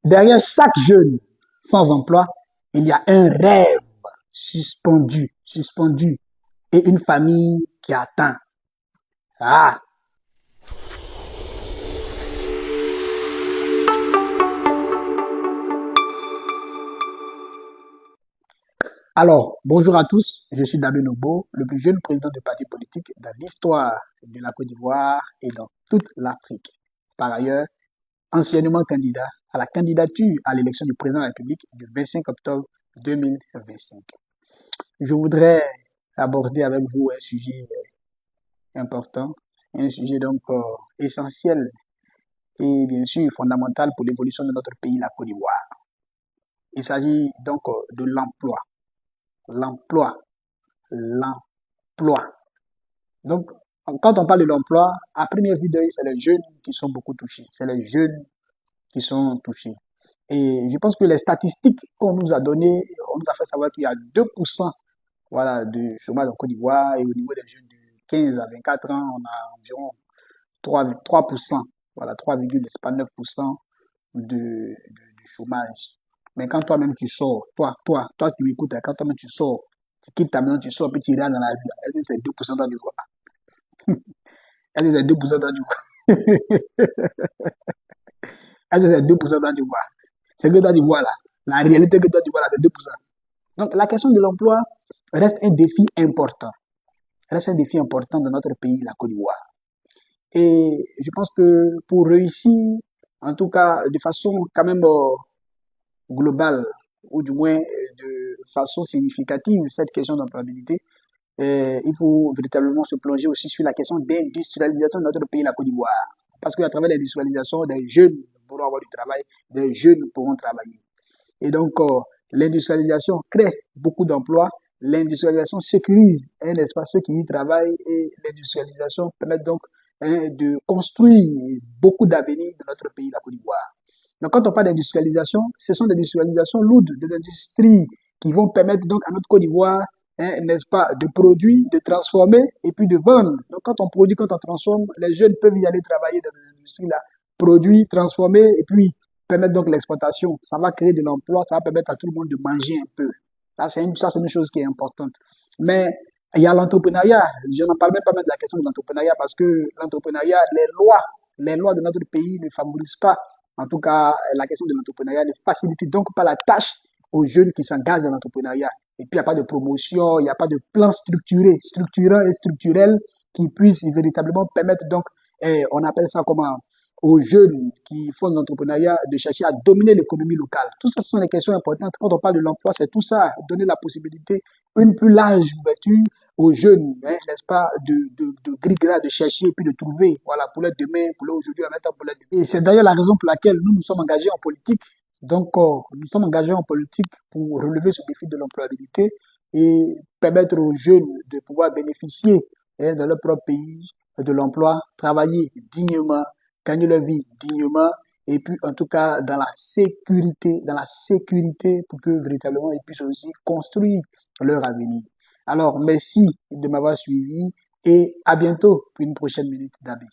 Derrière chaque jeune sans emploi, il y a un rêve suspendu, et une famille qui attend. Ah, alors, bonjour à tous, je suis Damien Nobo, le plus jeune président de parti politique dans l'histoire de la Côte d'Ivoire et dans toute l'Afrique. Par ailleurs, anciennement candidat à la candidature à l'élection du président de la République du 25 octobre 2025. Je voudrais aborder avec vous un sujet important, un sujet donc essentiel et bien sûr fondamental pour l'évolution de notre pays, la Côte d'Ivoire. Il s'agit donc de l'emploi. L'emploi, l'emploi. Donc, quand on parle de l'emploi, à première vue d'œil, c'est les jeunes qui sont beaucoup touchés. C'est les jeunes qui sont touchés. Et je pense que les statistiques qu'on nous a données, on nous a fait savoir qu'il y a 2% voilà, de chômage en Côte d'Ivoire et au niveau des jeunes de 15 à 24 ans, on a environ 3%, voilà, 3,9% de chômage. Mais quand toi-même tu sors, toi qui m'écoutes, quand toi-même tu sors, tu quittes ta maison, tu sors, puis tu iras dans la rue, est-ce que c'est 2% dans du quoi? Est-ce que c'est 2% dans du quoi? Est-ce que c'est 2% dans du quoi? C'est que toi tu vois là. La réalité que toi tu vois là, c'est 2%. Donc la question de l'emploi reste un défi important. Reste un défi important dans notre pays, la Côte d'Ivoire. Et je pense que pour réussir, en tout cas de façon quand même globale, ou du moins de façon significative, cette question d'employabilité, il faut véritablement se plonger aussi sur la question d'industrialisation de notre pays, la Côte d'Ivoire. Parce qu'à travers l'industrialisation, des jeunes pourront avoir du travail, des jeunes pourront travailler. Et donc, l'industrialisation crée beaucoup d'emplois, l'industrialisation sécurise un espace qui y travaille et l'industrialisation permet donc de construire beaucoup d'avenirs dans notre pays, la Côte d'Ivoire. Donc, quand on parle d'industrialisation, ce sont des industrialisations lourdes, des industries qui vont permettre donc à notre Côte d'Ivoire, n'est-ce pas, de produire, de transformer et puis de vendre. Donc, quand on produit, quand on transforme, les jeunes peuvent y aller travailler dans ces industries-là, produire, transformer et puis permettre donc l'exportation. Ça va créer de l'emploi, ça va permettre à tout le monde de manger un peu. Ça, c'est une chose qui est importante. Mais il y a l'entrepreneuriat. Je n'en parle même pas de la question de l'entrepreneuriat parce que l'entrepreneuriat, les lois de notre pays ne favorisent pas en tout cas, la question de l'entrepreneuriat ne facilite donc pas la tâche aux jeunes qui s'engagent dans l'entrepreneuriat. Et puis, il n'y a pas de promotion, il n'y a pas de plan structurant et structurel qui puisse véritablement permettre donc, on appelle ça comment, aux jeunes qui font de l'entrepreneuriat de chercher à dominer l'économie locale. Tout ça, ce sont des questions importantes. Quand on parle de l'emploi, c'est tout ça, donner la possibilité, une plus large ouverture aux jeunes, hein, n'est-ce pas, de griller, de chercher et puis de trouver, voilà, pour l'être demain, pour l'être aujourd'hui, en même temps pour l'être demain. Et c'est d'ailleurs la raison pour laquelle nous nous sommes engagés en politique. Donc, nous sommes engagés en politique pour relever ce défi de l'employabilité et permettre aux jeunes de pouvoir bénéficier hein, dans leur propre pays de l'emploi, travailler dignement, gagner leur vie dignement et puis en tout cas dans la sécurité pour que véritablement ils puissent aussi construire leur avenir. Alors, merci de m'avoir suivi et à bientôt pour une prochaine minute d'avis.